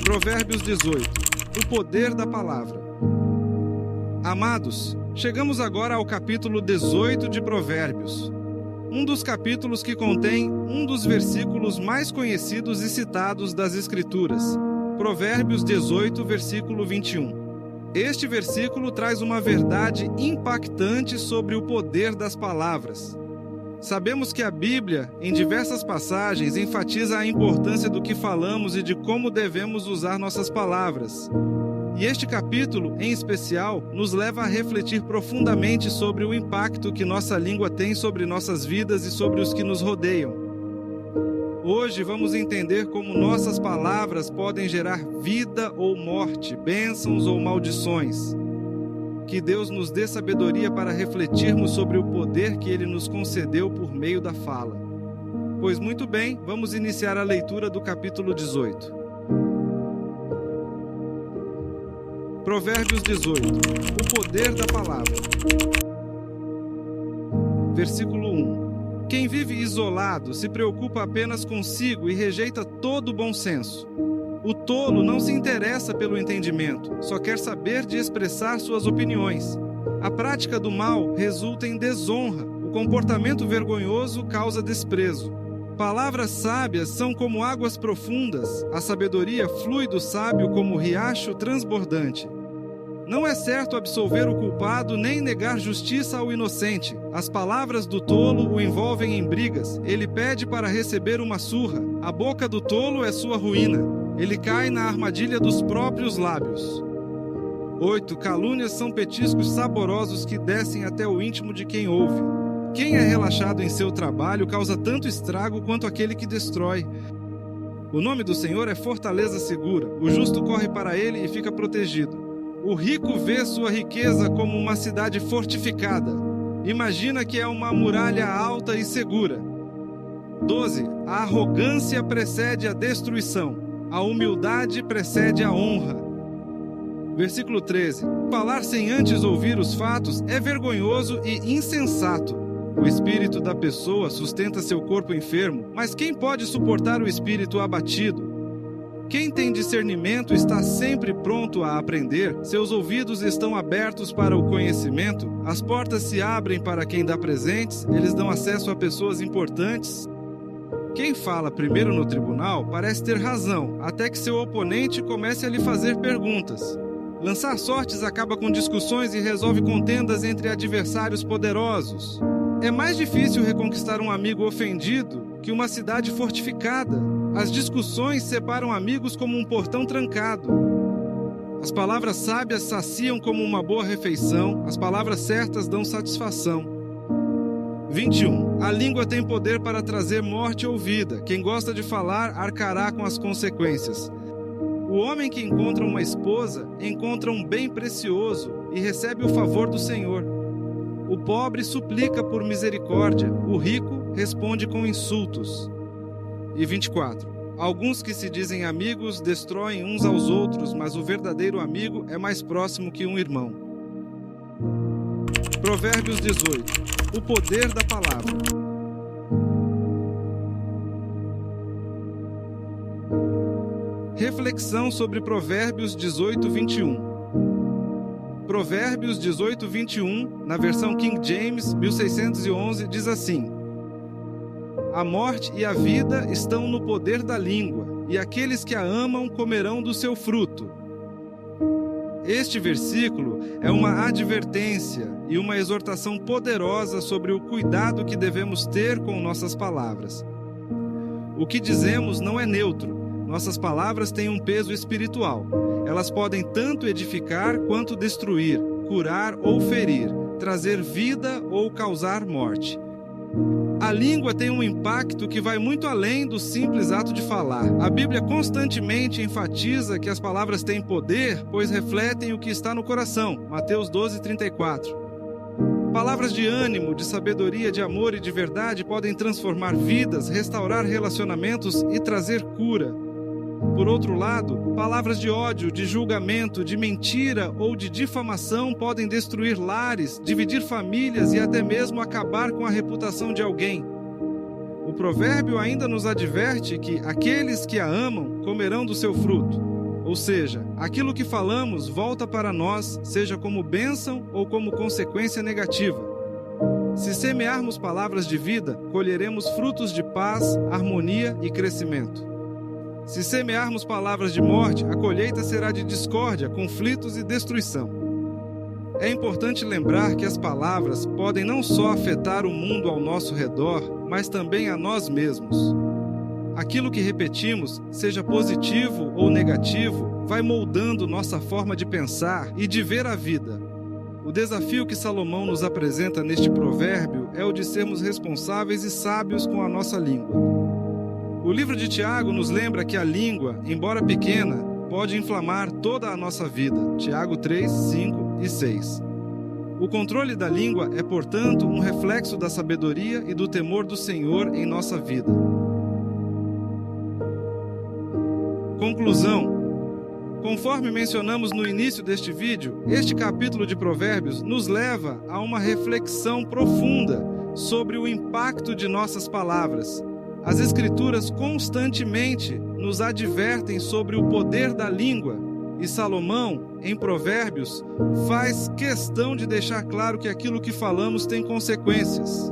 Provérbios 18. O poder da palavra. Amados, chegamos agora ao capítulo 18 de Provérbios. Um dos capítulos que contém um dos versículos mais conhecidos e citados das Escrituras. Provérbios 18, versículo 21. Este versículo traz uma verdade impactante sobre o poder das palavras. Sabemos que a Bíblia, em diversas passagens, enfatiza a importância do que falamos e de como devemos usar nossas palavras. E este capítulo, em especial, nos leva a refletir profundamente sobre o impacto que nossa língua tem sobre nossas vidas e sobre os que nos rodeiam. Hoje vamos entender como nossas palavras podem gerar vida ou morte, bênçãos ou maldições. Que Deus nos dê sabedoria para refletirmos sobre o poder que Ele nos concedeu por meio da fala. Pois muito bem, vamos iniciar a leitura do capítulo 18. Provérbios 18. O poder da palavra. Versículo 1. Quem vive isolado se preocupa apenas consigo e rejeita todo o bom senso. O tolo não se interessa pelo entendimento, só quer saber de expressar suas opiniões. A prática do mal resulta em desonra, o comportamento vergonhoso causa desprezo. Palavras sábias são como águas profundas, a sabedoria flui do sábio como riacho transbordante. Não é certo absolver o culpado nem negar justiça ao inocente. As palavras do tolo o envolvem em brigas. Ele pede para receber uma surra. A boca do tolo é sua ruína. Ele cai na armadilha dos próprios lábios. 8. Calúnias são petiscos saborosos que descem até o íntimo de quem ouve. Quem é relaxado em seu trabalho causa tanto estrago quanto aquele que destrói. O nome do Senhor é fortaleza segura. O justo corre para ele e fica protegido. O rico vê sua riqueza como uma cidade fortificada. Imagina que é uma muralha alta e segura. 12. A arrogância precede a destruição. A humildade precede a honra. Versículo 13. Falar sem antes ouvir os fatos é vergonhoso e insensato. O espírito da pessoa sustenta seu corpo enfermo, mas quem pode suportar o espírito abatido? Quem tem discernimento está sempre pronto a aprender, seus ouvidos estão abertos para o conhecimento, as portas se abrem para quem dá presentes, eles dão acesso a pessoas importantes. Quem fala primeiro no tribunal parece ter razão, até que seu oponente comece a lhe fazer perguntas. Lançar sortes acaba com discussões e resolve contendas entre adversários poderosos. É mais difícil reconquistar um amigo ofendido que uma cidade fortificada. As discussões separam amigos como um portão trancado. As palavras sábias saciam como uma boa refeição, as palavras certas dão satisfação. 21. A língua tem poder para trazer morte ou vida. Quem gosta de falar arcará com as consequências. O homem que encontra uma esposa encontra um bem precioso e recebe o favor do Senhor. O pobre suplica por misericórdia, o rico responde com insultos. E 24. Alguns que se dizem amigos destroem uns aos outros, mas o verdadeiro amigo é mais próximo que um irmão. Provérbios 18. O poder da palavra. Reflexão sobre Provérbios 18, 21. Provérbios 18, 21, na versão King James, 1611, diz assim: A morte e a vida estão no poder da língua, e aqueles que a amam comerão do seu fruto. Este versículo é uma advertência e uma exortação poderosa sobre o cuidado que devemos ter com nossas palavras. O que dizemos não é neutro. Nossas palavras têm um peso espiritual. Elas podem tanto edificar quanto destruir, curar ou ferir, trazer vida ou causar morte. A língua tem um impacto que vai muito além do simples ato de falar. A Bíblia constantemente enfatiza que as palavras têm poder, pois refletem o que está no coração. Mateus 12, 34. Palavras de ânimo, de sabedoria, de amor e de verdade podem transformar vidas, restaurar relacionamentos e trazer cura. Por outro lado, palavras de ódio, de julgamento, de mentira ou de difamação podem destruir lares, dividir famílias e até mesmo acabar com a reputação de alguém. O provérbio ainda nos adverte que aqueles que a amam comerão do seu fruto. ou seja, aquilo que falamos volta para nós, seja como bênção ou como consequência negativa. Se semearmos palavras de vida, colheremos frutos de paz, harmonia e crescimento. Se semearmos palavras de morte, a colheita será de discórdia, conflitos e destruição. É importante lembrar que as palavras podem não só afetar o mundo ao nosso redor, mas também a nós mesmos. Aquilo que repetimos, seja positivo ou negativo, vai moldando nossa forma de pensar e de ver a vida. O desafio que Salomão nos apresenta neste provérbio é o de sermos responsáveis e sábios com a nossa língua. O livro de Tiago nos lembra que a língua, embora pequena, pode inflamar toda a nossa vida. Tiago 3, 5 e 6. O controle da língua é, portanto, um reflexo da sabedoria e do temor do Senhor em nossa vida. Conclusão. Conforme mencionamos no início deste vídeo, este capítulo de Provérbios nos leva a uma reflexão profunda sobre o impacto de nossas palavras. As Escrituras constantemente nos advertem sobre o poder da língua, e Salomão, em Provérbios, faz questão de deixar claro que aquilo que falamos tem consequências.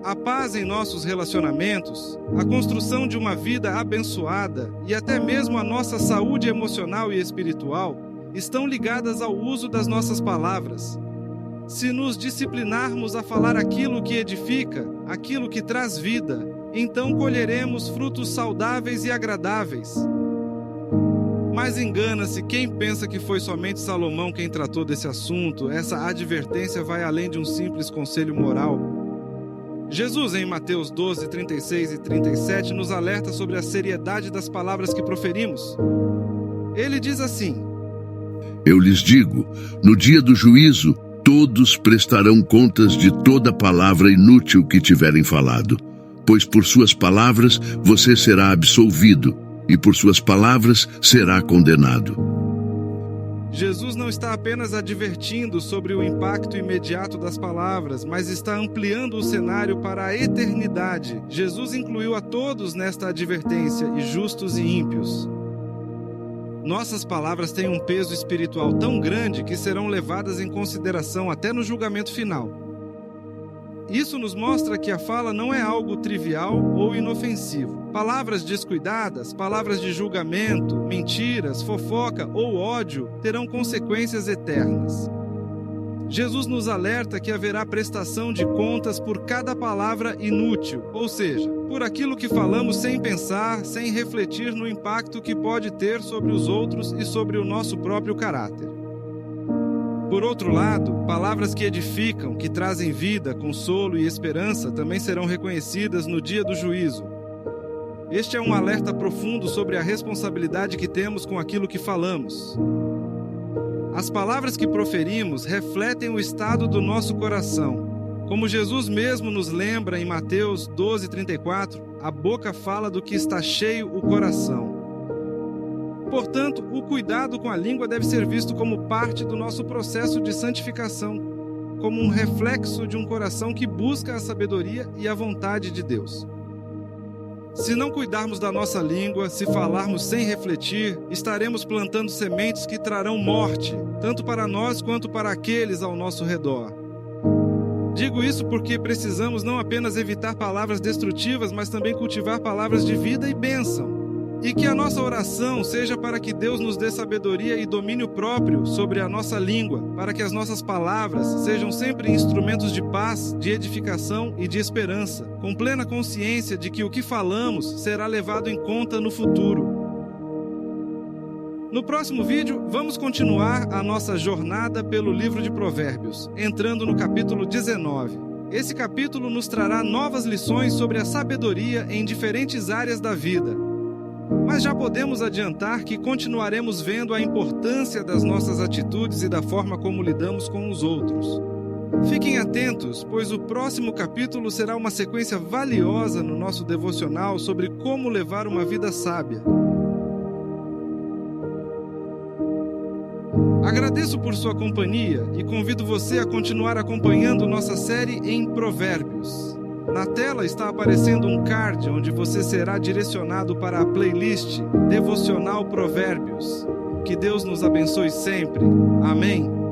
A paz em nossos relacionamentos, a construção de uma vida abençoada e até mesmo a nossa saúde emocional e espiritual estão ligadas ao uso das nossas palavras. Se nos disciplinarmos a falar aquilo que edifica, aquilo que traz vida, então colheremos frutos saudáveis e agradáveis. Mas engana-se quem pensa que foi somente Salomão quem tratou desse assunto. Essa advertência vai além de um simples conselho moral. Jesus, em Mateus 12, 36 e 37, nos alerta sobre a seriedade das palavras que proferimos. Ele diz assim: Eu lhes digo, no dia do juízo, todos prestarão contas de toda palavra inútil que tiverem falado, pois por suas palavras você será absolvido, e por suas palavras será condenado. Jesus não está apenas advertindo sobre o impacto imediato das palavras, mas está ampliando o cenário para a eternidade. Jesus incluiu a todos nesta advertência, e justos e ímpios. Nossas palavras têm um peso espiritual tão grande que serão levadas em consideração até no julgamento final. Isso nos mostra que a fala não é algo trivial ou inofensivo. Palavras descuidadas, palavras de julgamento, mentiras, fofoca ou ódio terão consequências eternas. Jesus nos alerta que haverá prestação de contas por cada palavra inútil, ou seja, por aquilo que falamos sem pensar, sem refletir no impacto que pode ter sobre os outros e sobre o nosso próprio caráter. Por outro lado, palavras que edificam, que trazem vida, consolo e esperança também serão reconhecidas no dia do juízo. Este é um alerta profundo sobre a responsabilidade que temos com aquilo que falamos. As palavras que proferimos refletem o estado do nosso coração. Como Jesus mesmo nos lembra em Mateus 12:34, a boca fala do que está cheio o coração. Portanto, o cuidado com a língua deve ser visto como parte do nosso processo de santificação, como um reflexo de um coração que busca a sabedoria e a vontade de Deus. Se não cuidarmos da nossa língua, se falarmos sem refletir, estaremos plantando sementes que trarão morte, tanto para nós quanto para aqueles ao nosso redor. Digo isso porque precisamos não apenas evitar palavras destrutivas, mas também cultivar palavras de vida e bênção. E que a nossa oração seja para que Deus nos dê sabedoria e domínio próprio sobre a nossa língua, para que as nossas palavras sejam sempre instrumentos de paz, de edificação e de esperança, com plena consciência de que o que falamos será levado em conta no futuro. No próximo vídeo, vamos continuar a nossa jornada pelo livro de Provérbios, entrando no capítulo 19. Esse capítulo nos trará novas lições sobre a sabedoria em diferentes áreas da vida. Mas já podemos adiantar que continuaremos vendo a importância das nossas atitudes e da forma como lidamos com os outros. Fiquem atentos, pois o próximo capítulo será uma sequência valiosa no nosso devocional sobre como levar uma vida sábia. Agradeço por sua companhia e convido você a continuar acompanhando nossa série em Provérbios. Na tela está aparecendo um card onde você será direcionado para a playlist Devocional Provérbios. Que Deus nos abençoe sempre. Amém.